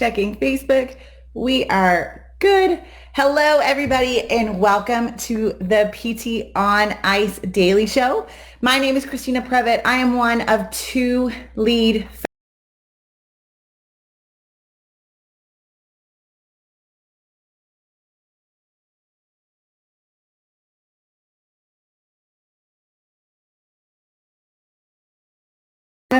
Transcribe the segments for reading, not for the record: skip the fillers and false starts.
checking Facebook. We are good. Hello, everybody, and welcome to the PT on Ice Daily Show. My name is Christina Previtt. I am one of two lead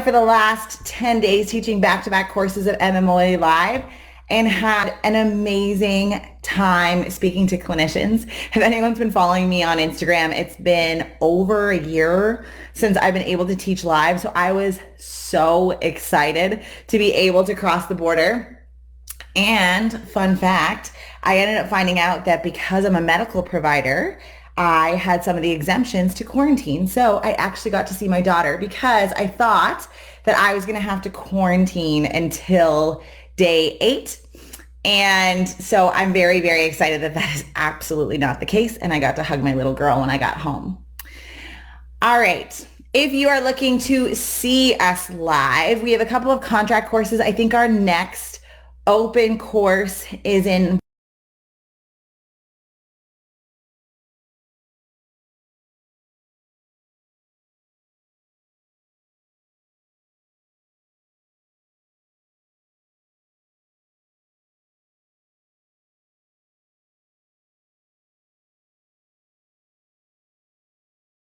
for the last 10 days teaching back-to-back courses of MMOA Live and had an amazing time speaking to clinicians. If anyone's been following me on Instagram, it's been over a year since I've been able to teach live. So I was so excited to be able to cross the border. And fun fact, I ended up finding out that because I'm a medical provider, I had some of the exemptions to quarantine. So I actually got to see my daughter because I thought that I was going to have to quarantine until day 8. And so I'm very, very excited that that is absolutely not the case. And I got to hug my little girl when I got home. All right. If you are looking to see us live, we have a couple of contract courses. I think our next open course is in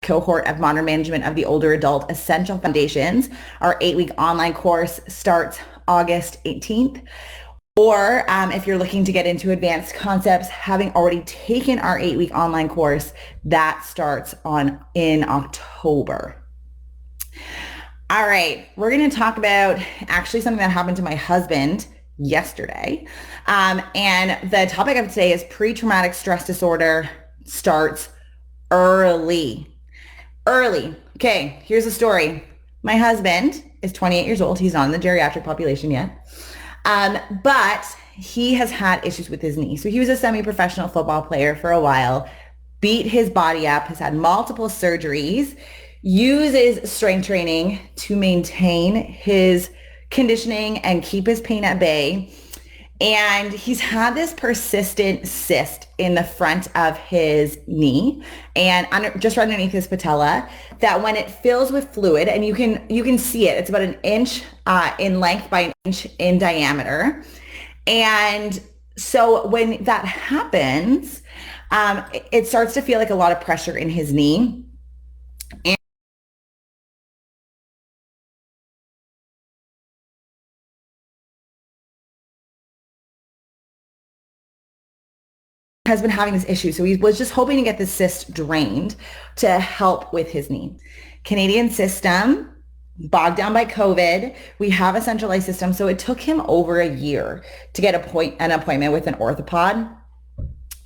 cohort of modern management of the older adult essential foundations. Our 8-week online course starts August 18th. Or if you're looking to get into advanced concepts, having already taken our 8-week online course, that starts in October. All right, we're going to talk about actually something that happened to my husband yesterday. And the topic of today is pre-traumatic stress disorder starts early. Okay, here's the story. My husband is 28 years old. He's not in the geriatric population yet. But he has had issues with his knee. So he was a semi-professional football player for a while, beat his body up, has had multiple surgeries, uses strength training to maintain his conditioning and keep his pain at bay. And he's had this persistent cyst in the front of his knee and just right underneath his patella that when it fills with fluid, and you can see it, it's about an inch in length by an inch in diameter. And so when that happens, it starts to feel like a lot of pressure in his knee. Has been having this issue. So he was just hoping to get the cyst drained to help with his knee. Canadian system, bogged down by COVID. We have a centralized system. So it took him over a year to get an appointment with an orthopod.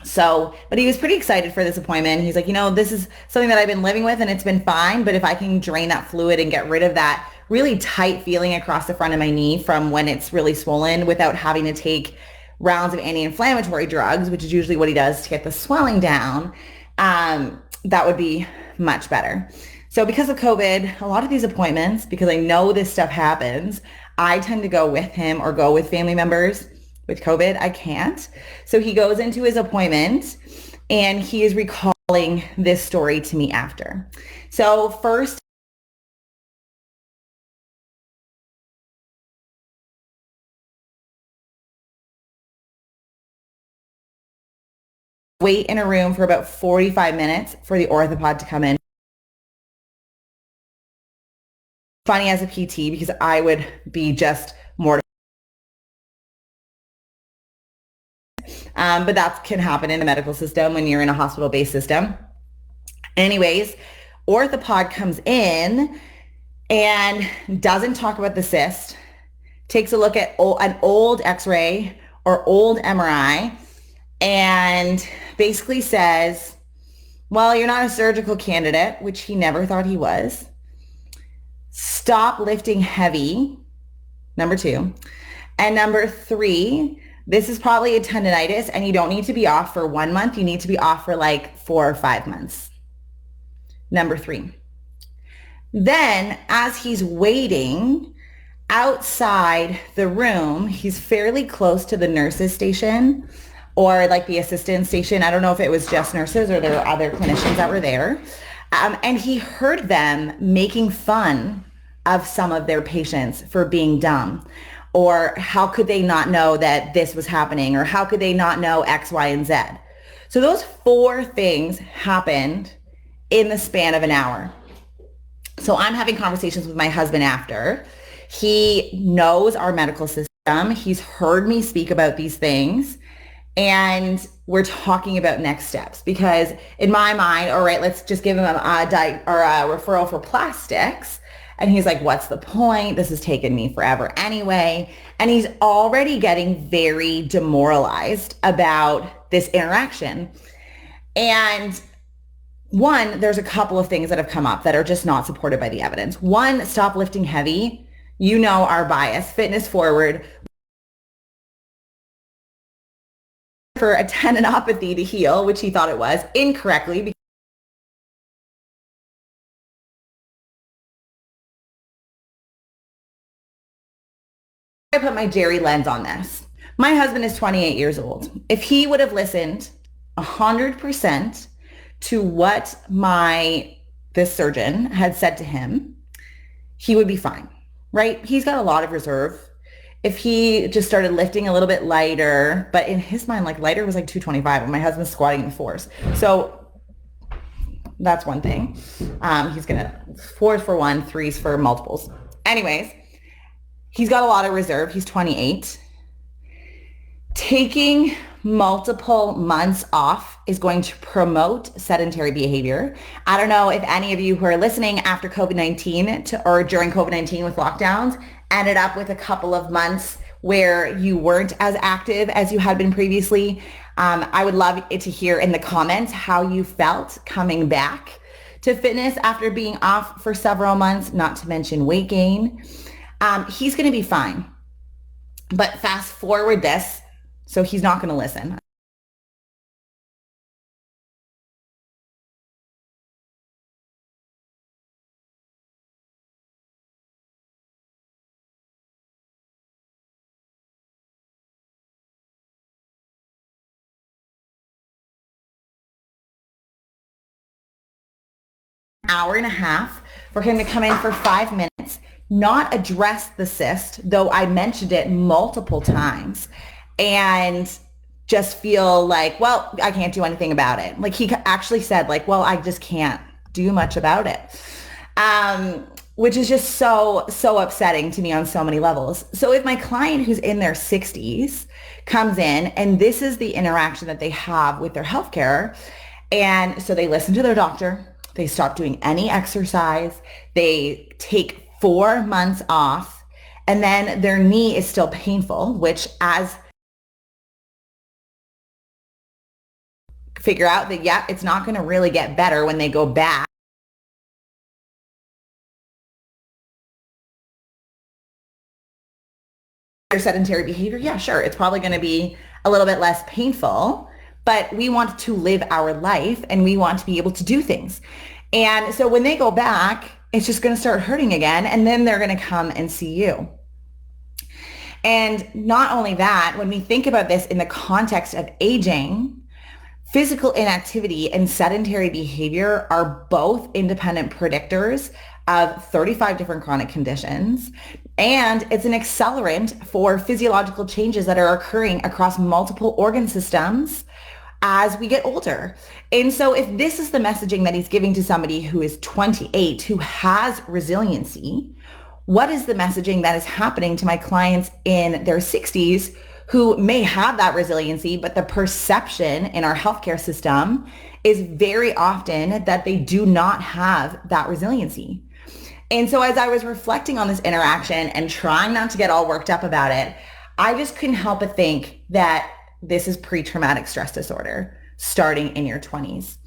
So, but he was pretty excited for this appointment. He's like, this is something that I've been living with and it's been fine. But if I can drain that fluid and get rid of that really tight feeling across the front of my knee from when it's really swollen without having to take rounds of anti-inflammatory drugs, which is usually what he does to get the swelling down, that would be much better. So because of COVID, a lot of these appointments, because I know this stuff happens, I tend to go with him or go with family members. With COVID, I can't. So he goes into his appointment and he is recalling this story to me after. So first, wait in a room for about 45 minutes for the orthopod to come in. Funny as a PT because I would be just mortified. But that can happen in the medical system when you're in a hospital-based system. Anyways, orthopod comes in and doesn't talk about the cyst, takes a look at an old x-ray or old MRI, and basically says, well, you're not a surgical candidate, which he never thought he was. Stop lifting heavy, number 2. And number 3, this is probably a tendonitis and you don't need to be off for 1 month. You need to be off for like 4 or 5 months. Number 3. Then as he's waiting, outside the room, he's fairly close to the nurses station or like the assistant station. I don't know if it was just nurses or there were other clinicians that were there. And he heard them making fun of some of their patients for being dumb, or how could they not know that this was happening, or how could they not know X, Y, and Z. So those four things happened in the span of an hour. So I'm having conversations with my husband after. He knows our medical system. He's heard me speak about these things. And we're talking about next steps, because in my mind, all right, let's just give him a referral for plastics. And he's like, what's the point? This has taken me forever anyway. And he's already getting very demoralized about this interaction. And one, there's a couple of things that have come up that are just not supported by the evidence. One, stop lifting heavy. You know our bias, fitness forward. For a tendinopathy to heal, which he thought it was, incorrectly. I put my Jerry lens on this. My husband is 28 years old. If he would have listened 100% to what this surgeon had said to him, he would be fine, right? He's got a lot of reserve. If he just started lifting a little bit lighter, but in his mind, like lighter was like 225, and my husband's squatting in fours. So that's one thing. He's gonna fours for one, threes for multiples. Anyways, he's got a lot of reserve. He's 28. Taking multiple months off is going to promote sedentary behavior. I don't know if any of you who are listening after COVID-19 or during COVID-19 with lockdowns ended up with a couple of months where you weren't as active as you had been previously. I would love it to hear in the comments how you felt coming back to fitness after being off for several months, not to mention weight gain. He's going to be fine. But fast forward this, so he's not going to listen. Hour and a half for him to come in for 5 minutes, not address the cyst, though I mentioned it multiple times, and just feel like, well, I can't do anything about it. Like he actually said like, well, I just can't do much about it. Which is just so upsetting to me on so many levels. So if my client who's in their 60s comes in and this is the interaction that they have with their healthcare, and so they listen to their doctor, they stop doing any exercise, they take 4 months off, and then their knee is still painful, which figure out that, yeah, it's not going to really get better when they go back. Their sedentary behavior, yeah, sure, it's probably going to be a little bit less painful, but we want to live our life and we want to be able to do things. And so when they go back, it's just going to start hurting again, and then they're going to come and see you. And not only that, when we think about this in the context of aging, physical inactivity and sedentary behavior are both independent predictors of 35 different chronic conditions. And it's an accelerant for physiological changes that are occurring across multiple organ systems as we get older. And so if this is the messaging that he's giving to somebody who is 28, who has resiliency, what is the messaging that is happening to my clients in their 60s who may have that resiliency, but the perception in our healthcare system is very often that they do not have that resiliency? And so as I was reflecting on this interaction and trying not to get all worked up about it, I just couldn't help but think that this is pre-traumatic stress disorder starting in your 20s.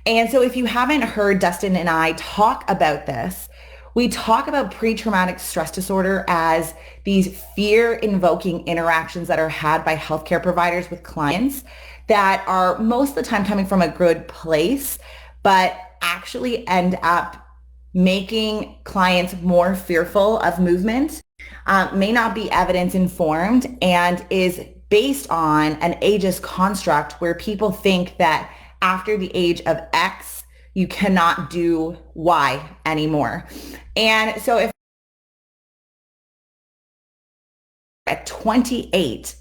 And so if you haven't heard Dustin and I talk about this, we talk about pre-traumatic stress disorder as these fear-invoking interactions that are had by healthcare providers with clients that are most of the time coming from a good place, but actually end up making clients more fearful of movement may not be evidence informed and is based on an ageist construct where people think that after the age of X, you cannot do Y anymore. And so if at 28,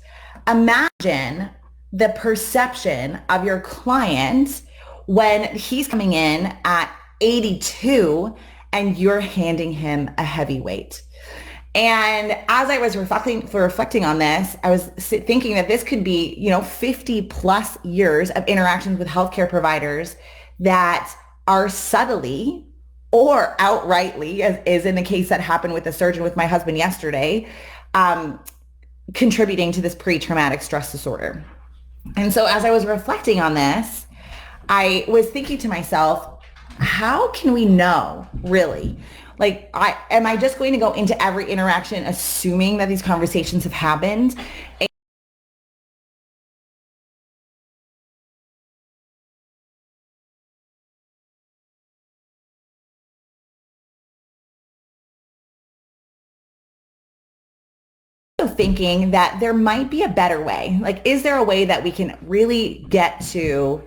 imagine the perception of your client when he's coming in at 82 and you're handing him a heavyweight. And as I was reflecting on this, I was thinking that this could be, 50 plus years of interactions with healthcare providers that are subtly or outrightly, as is in the case that happened with the surgeon with my husband yesterday, contributing to this pre-traumatic stress disorder. And so as I was reflecting on this, I was thinking to myself, how can we know really? Like, am I just going to go into every interaction assuming that these conversations have happened? Thinking that there might be a better way. Like, is there a way that we can really get to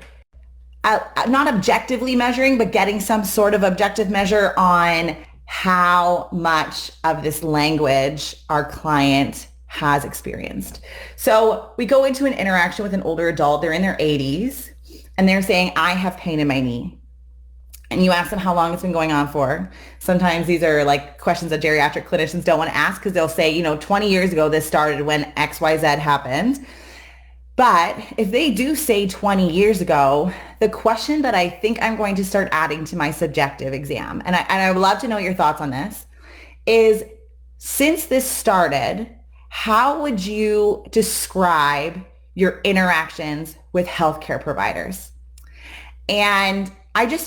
not objectively measuring, but getting some sort of objective measure on how much of this language our client has experienced? So we go into an interaction with an older adult, they're in their 80s, and they're saying, I have pain in my knee. And you ask them how long it's been going on for. Sometimes these are like questions that geriatric clinicians don't want to ask because they'll say, 20 years ago, this started when XYZ happened. But if they do say 20 years ago, the question that I think I'm going to start adding to my subjective exam, and I would love to know your thoughts on this, is since this started, how would you describe your interactions with healthcare providers? And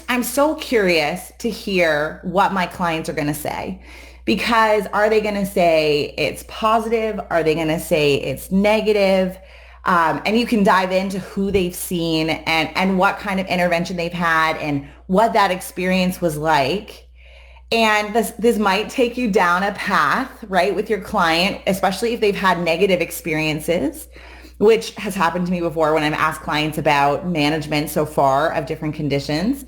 I'm so curious to hear what my clients are going to say, because are they going to say it's positive? Are they going to say it's negative? And you can dive into who they've seen and what kind of intervention they've had and what that experience was like. And this might take you down a path, right, with your client, especially if they've had negative experiences, which has happened to me before when I've asked clients about management so far of different conditions.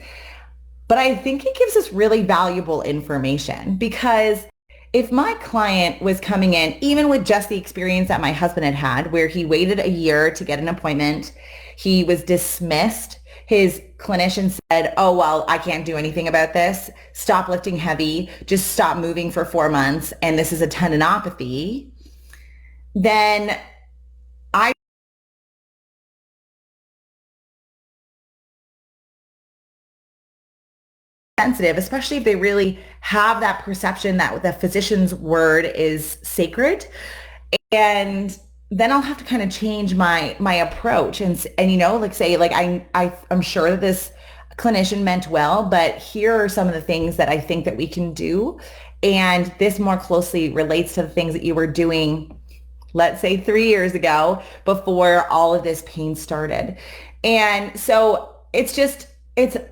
But I think it gives us really valuable information, because if my client was coming in, even with just the experience that my husband had had, where he waited a year to get an appointment, he was dismissed. His clinician said, oh, well, I can't do anything about this. Stop lifting heavy. Just stop moving for 4 months. And this is a tendinopathy. Then I sensitive, especially if they really have that perception that the physician's word is sacred. And then I'll have to kind of change my approach and like say, like, I'm sure that this clinician meant well, but here are some of the things that I think that we can do. And this more closely relates to the things that you were doing, let's say 3 years ago, before all of this pain started. And so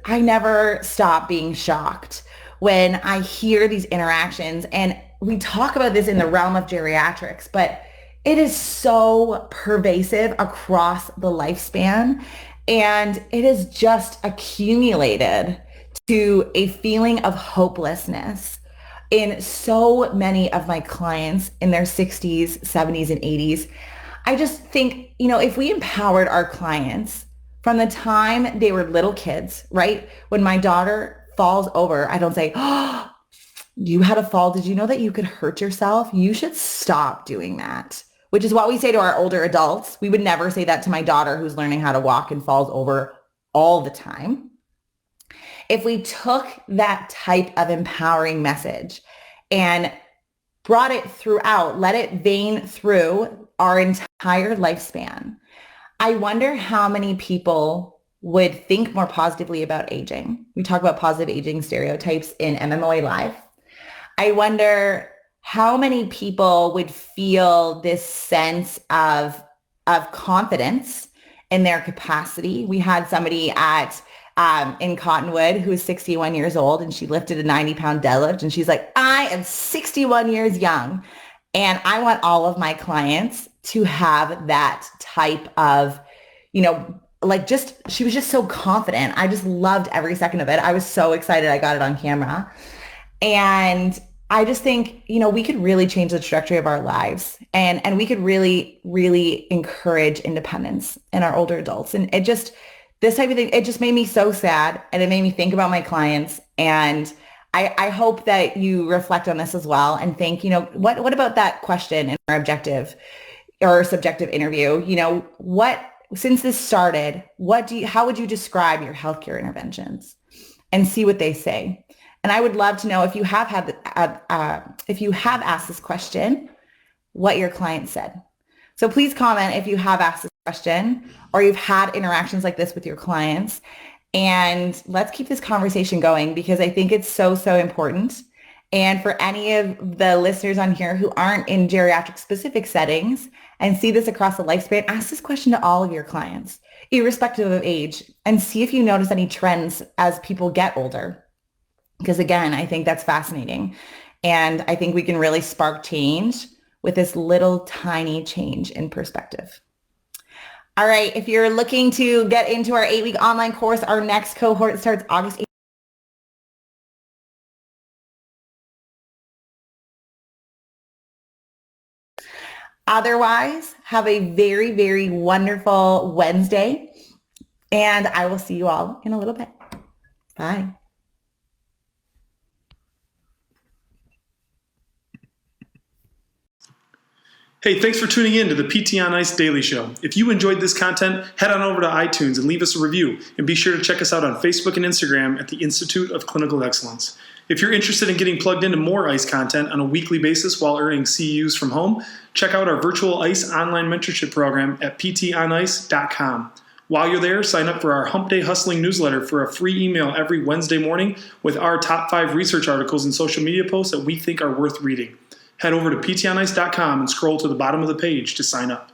I never stop being shocked when I hear these interactions. And we talk about this in the realm of geriatrics, but it is so pervasive across the lifespan. And it has just accumulated to a feeling of hopelessness in so many of my clients in their 60s, 70s, and 80s. I just think, if we empowered our clients from the time they were little kids, right? When my daughter falls over, I don't say, oh, you had a fall. Did you know that you could hurt yourself? You should stop doing that, which is what we say to our older adults. We would never say that to my daughter who's learning how to walk and falls over all the time. If we took that type of empowering message and brought it throughout, let it vein through our entire lifespan, I wonder how many people would think more positively about aging. We talk about positive aging stereotypes in MMOA Live. I wonder how many people would feel this sense of confidence in their capacity. We had somebody in Cottonwood who was 61 years old, and she lifted a 90-pound deadlift, and she's like, I am 61 years young. And I want all of my clients to have that type of, she was just so confident. I just loved every second of it. I was so excited I got it on camera. And I just think, we could really change the trajectory of our lives, and we could really, really encourage independence in our older adults. And this type of thing, it just made me so sad, and it made me think about my clients. And I hope that you reflect on this as well and think, what about that question in our objective or subjective interview? Since this started, how would you describe your healthcare interventions? And see what they say. And I would love to know if you have asked this question, what your client said. So please comment if you have asked this question or you've had interactions like this with your clients. And let's keep this conversation going, because I think it's so, so important. And for any of the listeners on here who aren't in geriatric specific settings and see this across the lifespan, ask this question to all of your clients, irrespective of age, and see if you notice any trends as people get older. Because again, I think that's fascinating. And I think we can really spark change with this little tiny change in perspective. All right. If you're looking to get into our 8-week online course, our next cohort starts August 8th. Otherwise, have a very, very wonderful Wednesday. And I will see you all in a little bit. Bye. Hey, thanks for tuning in to the PT on Ice Daily Show. If you enjoyed this content, head on over to iTunes and leave us a review. And be sure to check us out on Facebook and Instagram at the Institute of Clinical Excellence. If you're interested in getting plugged into more ICE content on a weekly basis while earning CEUs from home, check out our virtual ICE online mentorship program at ptonice.com. While you're there, sign up for our Hump Day Hustling newsletter for a free email every Wednesday morning with our top 5 research articles and social media posts that we think are worth reading. Head over to ptonice.com and scroll to the bottom of the page to sign up.